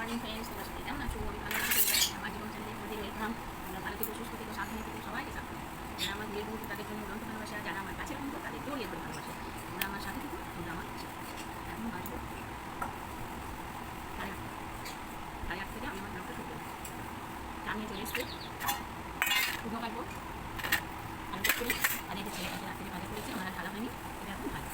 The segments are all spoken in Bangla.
মর্নিং ফ্রেন্ডস, তোমরা সবাই কেমন আছো? আমি ভালো আছি। আমার জীবন চ্যানেলে তোমাদের ওয়েলকাম। তোমরা ভালো থেকো, সুস্থ থেকো, সাবধানে থেকো, সবাইকে সাবধানে। যারা আমার বিয়ের বন্ধু তাদের জন্য উড়ন্ত ভালোবাসা, যারা আমার কাছের বন্ধু তাদের জড়িয়ে ধরে ভালোবাসে। তোমরা আমার সাথে থেকো, তোমরা আমার কাছে। এখন আসবো সাড়ে আট থেকে আমি আমার ব্লগটা শুরু করবো। চা নিয়ে চলে এসছি, শুকনো কাটবো, আলু করি আর এই যে ছেলে কাছে রাত্রে ভাজা করেছি, আমার ঢালা হয়নি, এটা এখন ভালো।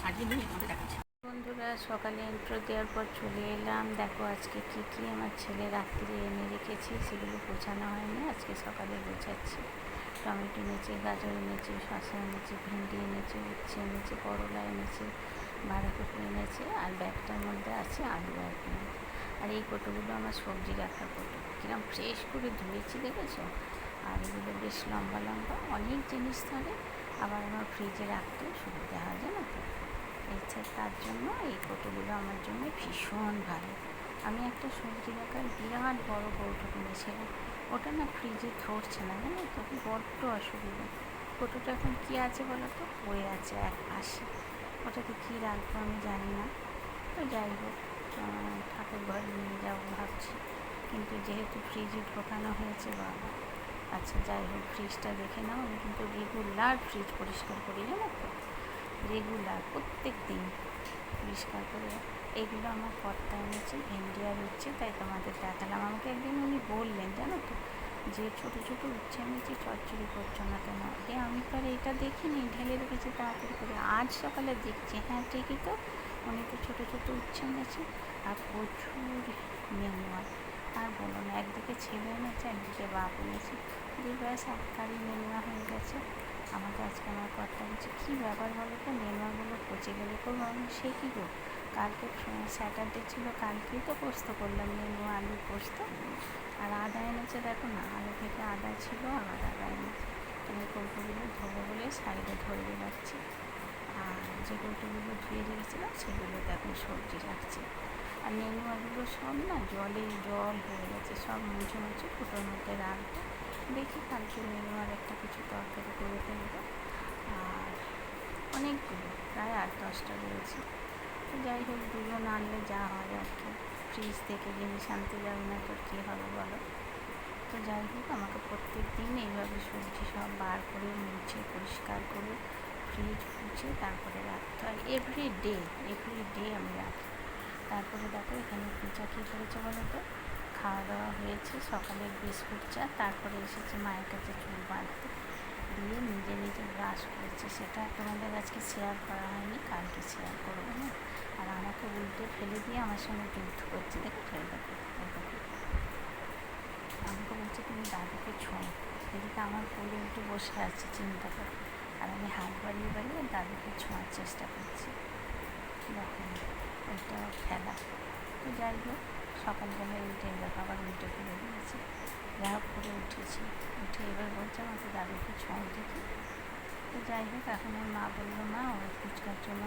সাজিয়ে নিয়ে তোমাদের দেখাচ্ছি। বন্ধুরা, সকালে ইন্ট্রো দেওয়ার পর চলে এলাম। দেখো আজকে কি আমার ছেলে রাত্রে এনে রেখেছি, সেগুলো গোছানো হয়নি, আজকে সকালে গোছাচ্ছি। টমেটো এনেছে, গাজর এনেছে, শসা এনেছে, ভেন্ডি এনেছে, উচ্ছে এনেছে, করলা এনেছে, বাঁধাকপি এনেছে, আর ব্যাগটার মধ্যে আছে আলু আর পেঁয়াজ। আর এই কোটোগুলো আমার সবজি রাখার কোটো, কিরম ফ্রেশ করে ধুয়েছি দেখেছো। আর এগুলো বেশ লম্বা লম্বা, অনেক জিনিস ধরে, আবার আমার ফ্রিজে রাখতেও সুবিধা হয়, জানো তো। তার জন্য এই কোটোগুলো আমার জন্য ভীষণ ভালো। আমি একটা সবজি রাখার বিরাট বড় কৌটো কিনেছিলাম, ওটা না ফ্রিজে ধরছে না, জানো তো, বড্ড অসুবিধা। কোটোটা এখন কী আছে বলো তো, পড়ে আছে এক পাশে, ওটাতে কী রাখবো আমি জানি না। তো যাই হোক, ঠাকুর ঘরে নিয়ে যাবো ভাবছি, কিন্তু যেহেতু ফ্রিজে ঢোকানো হয়েছে বাবা। আচ্ছা যাই হোক, ফ্রিজটা দেখে নাও, আমি কিন্তু রেগুলার ফ্রিজ পরিষ্কার করি, জানো তো, রেগুলার প্রত্যেক দিন পরিষ্কার করে। এগুলো আমার কর্তা এনেছে, ভেন্ডি আর উচ্ছে, তাই তোমাদের দেখালাম। আমাকে একদিন উনি বললেন, জানো তো, যে ছোটো ছোটো উচ্ছে এনেছি, চচ্চড়ি করছো না কেন? আমি তো আর এটা দেখিনি, ঢেলে রেখেছি তাড়াতাড়ি করে, আজ সকালে দেখছি, হ্যাঁ ঠিকই তো, উনি তো ছোটো ছোটো উচ্ছে এনেছে আর প্রচুর নেনুয়া। আর বলো না, একদিকে ছেলে এনেছে, একদিকে বাপ এনেছে, দিয়ে ব্যাস এক কারি নেনুয়া হয়ে গেছে। আমাকে আজকে আমার কর্তা বলছে, কী ব্যাপার বলো তো, নেনুয়াগুলো পচে গেলে করবো? আমি সে কী গো, কালকে স্যাটারডে ছিল, কালকেই তো পোস্ত করলাম, নেনুয়া আলু পোস্ত। আর আদা এনেছে, দেখো না, আলু থেকে আদা ছিল, আবার আদা এনেছে। আমি কৌটোগুলো ধোবো বলে সাইডে ধরিয়ে রাখছি, আর যে কৌটোগুলো ধুয়ে রেখেছিলাম সেগুলোতে এখন সবজি রাখছি। আর নেনুয়াগুলো সব না জল হয়ে গেছে, সব মুছে মুছে কুটোর মধ্যে রাখবো। দেখি কালকে নেনুয়ার একটা কিছু তরকারি করে ফেলবো। আর অনেকগুলো, প্রায় 8-10টা রয়েছে। তো যাই হোক, দুজন আনলে যা হয় আর কি, ফ্রিজ থেকে জিনিস আনতে যাবে না তো কী হবে বলো। তো যাই হোক, আমাকে প্রত্যেক দিন এইভাবে সবজি সব বার করে মুছে পরিষ্কার করে ফ্রিজ মুছে তারপরে রাখতে হয়, এভরি ডে আমি রাখি। তারপরে দেখো এখানে পূজা কী করেছে বলো তো, খাওয়া দাওয়া হয়েছে, সকালে বিস্কুট চা, তারপরে এসেছে মায়ের কাছে চুল বাঁধতে, দিয়ে নিজে নিজে ব্রাশ করেছে। সেটা তোমাদের আজকে শেয়ার করা হয়নি, কালকে শেয়ার করবো না। আর আমাকে উল্টে ফেলে দিয়ে আমার সঙ্গে যুদ্ধ করছে, দেখো দেখো দেখো, আমাকে বলছে তুমি দাদুকে ছোঁয়, এদিকে আমার কোলে উঠে বসে আছে, চিন্তা করো, আর আমি হাত বাড়িয়ে বাড়িয়ে দাদুকে ছোঁয়ার চেষ্টা করছি। দেখো ওইটা খেলা। তো যাই হোক, সকালবেলায় উঠে দেখো আবার উল্টে ফেলে দিয়েছে, যা হোক করে উঠেছি, উঠে এবার বলছে আমাকে দাদুকে ছোঁয় দেখি। তো যাই হোক, এখন ওর মা বললো, মা ওর ফুচকার জন্য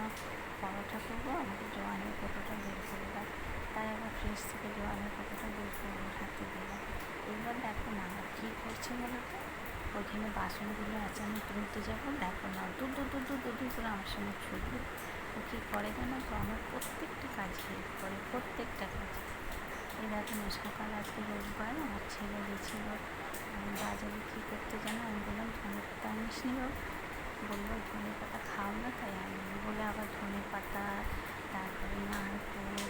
পরোটা করবো, আমাকে জোয়ানের কতটা বের করে দাও। তাই আবার ফ্রিজ থেকে জোয়ানের কতটা বের করে হাতে দিলাম। এবার দেখো না আবার কী করছে বলো তো, ওইখানে বাসনগুলো আছে, আমি তুলতে যাবো, দেখো না দূর দূর দূর দূর দূর দূর করে আমার সঙ্গে ছুটবে। ও কী করে জানো তো, আমার প্রত্যেকটা কাজ হেল্প করে, প্রত্যেকটা কাজ। এই দেখো না, সকাল আজকে রোববার, আমার ছেলে গেছিল বাজারে কী করতে জানো, আমি বললাম ধনে পাতা আনিস নি বাবু, বললো ধনে পাতা খাও না, তাই আমি বলে আবার ধনে পাতা, তারপরে নারকেল,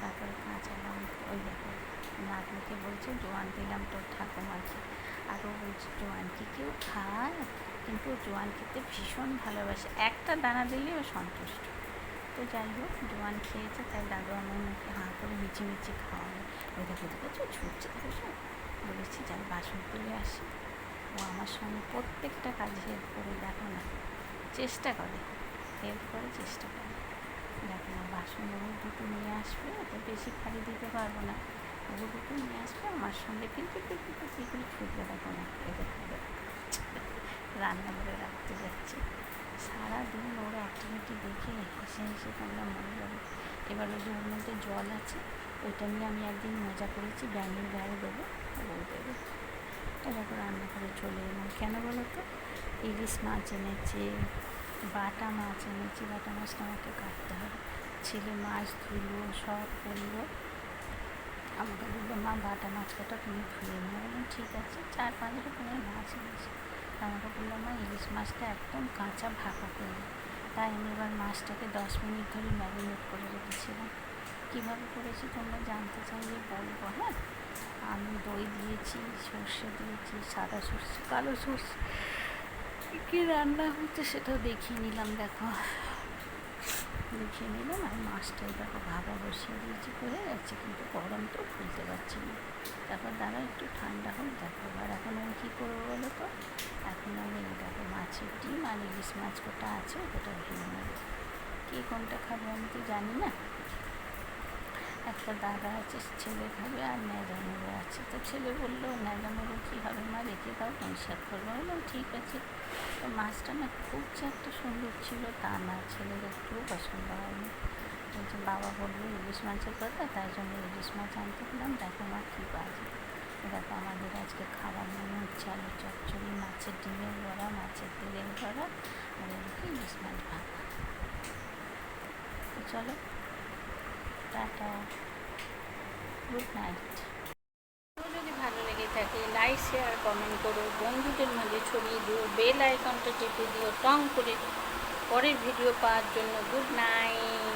তারপরে কাঁচা লঙ্কা, ওই দেখো নাতনিকে বলছে জোয়ান দিলাম তোর ঠাকুমাকে, আরও বলছে জোয়ান কি কেউ খায়, কিন্তু জোয়ান খেতে ভীষণ ভালোবাসে, একটা দানা দিলে ও সন্তুষ্ট। তো যাই হোক, জোয়ান খেয়েছে, তাই দাদু আমার মুখে হাঁ করে মিচিমিচি খাওয়ানো। ওই দেখো দেখেছো ছুটছে, দেখেছো। বলেছি যাই বাসন তুলে আসি, ও আমার সঙ্গে প্রত্যেকটা কাজে হেল্প করে, দেখো না, চেষ্টা করে, হেল্প করে, চেষ্টা করে। দেখো না, বাসন ও দুটো নিয়ে আসবে, ওতে বেশি ফাড়ি দিতে পারবো না, ও দুটো নিয়ে আসবে, আমার সঙ্গে পিঁপি পিঁপি পিঁপি করে ছুটবে, দেখো না, এই দেখো রান্নাঘরে রাখতে যাচ্ছে। সারাদিন ওর অ্যাক্টিভিটি দেখে হেসে হেসে তোমরা মনে যাবে। এবার ওই যে ওর মধ্যে জল আছে, ওইটা নিয়ে আমি একদিন মজা করেছি, ব্যাঙের গায়ে দেবো, ও দেবে। দেখো রান্না করে চলে এলাম। কেন বলো তো, ইলিশ মাছ এনেছে, বাটা মাছ এনেছি, বাটা মাছটা আমাকে কাটতে হবে। ছেলে মাছ ধুলো, সব করলো, আমাকে বললো মা বাটা মাছ কটা তুমি ধুয়ে নিয়ে। বললাম ঠিক আছে। 4-5 রকমের মাছ এনেছি। আমাকে বললো মা ইলিশ মাছটা একদম কাঁচা ভাপা করবে। তাই আমি এবার মাছটাকে 10 মিনিট ধরে ম্যারিনেট করে রেখেছিলাম। কীভাবে করেছি তোমরা জানতে চাইলে বলবো, হ্যাঁ। আমি দই দিয়েছি, সর্ষে দিয়েছি, সাদা সর্ষে, কালো সর্ষে, কী রান্না হচ্ছে সেটাও দেখিয়ে নিলাম। দেখো দেখিয়ে নিলাম। আর মাছটাই দেখো ভাপা বসিয়ে দিয়েছি, হয়ে যাচ্ছে, কিন্তু গরম তো খুলতে পারছি না। তারপর দাঁড়া একটু ঠান্ডা হোক, দেখো। আর এখন আমি কী করবো বলো তো, এখন আমি দেখো মাছের ডিম আর ইলিশ মাছ কোটা আছে ওটা ভেঙে নেব। কে কোনটা খাবে আমি তো জানি না। একটা দাদা আছে, ছেলে খাবে, আর ন্যাজা মেরে আছে। তো ছেলে বললো ন্যাজা মেরে কী হবে মা, রেখে দাও, পরিষ্কার করবো। বললাম ঠিক আছে। তো মাছটা না খুব যে একটা সুন্দর ছিল তা না, ছেলের একটুও পছন্দ হয়নি। বলছে বাবা বললো ইলিশ মাছের কথা, তাই জন্য ইলিশ মাছ আনতে গেলাম। দেখো মা কী বাজে। দেখো আমাদের আজকে খাবার মনে হচ্ছে আলু চচ্চড়ি, মাছের ডিমের বড়া, মাছের তেলের বড়া, আর এদিকে ইলিশ মাছ ভাপা। তো চলো, টাটা, গুড নাইট। যদি ভালো লেগে থাকে লাইক শেয়ার কমেন্ট করো, বন্ধুদের মাঝে ছড়িয়ে দিও, বেল আইকনটা টিপে দিও টং করে পরের ভিডিও পাওয়ার জন্য। Good night.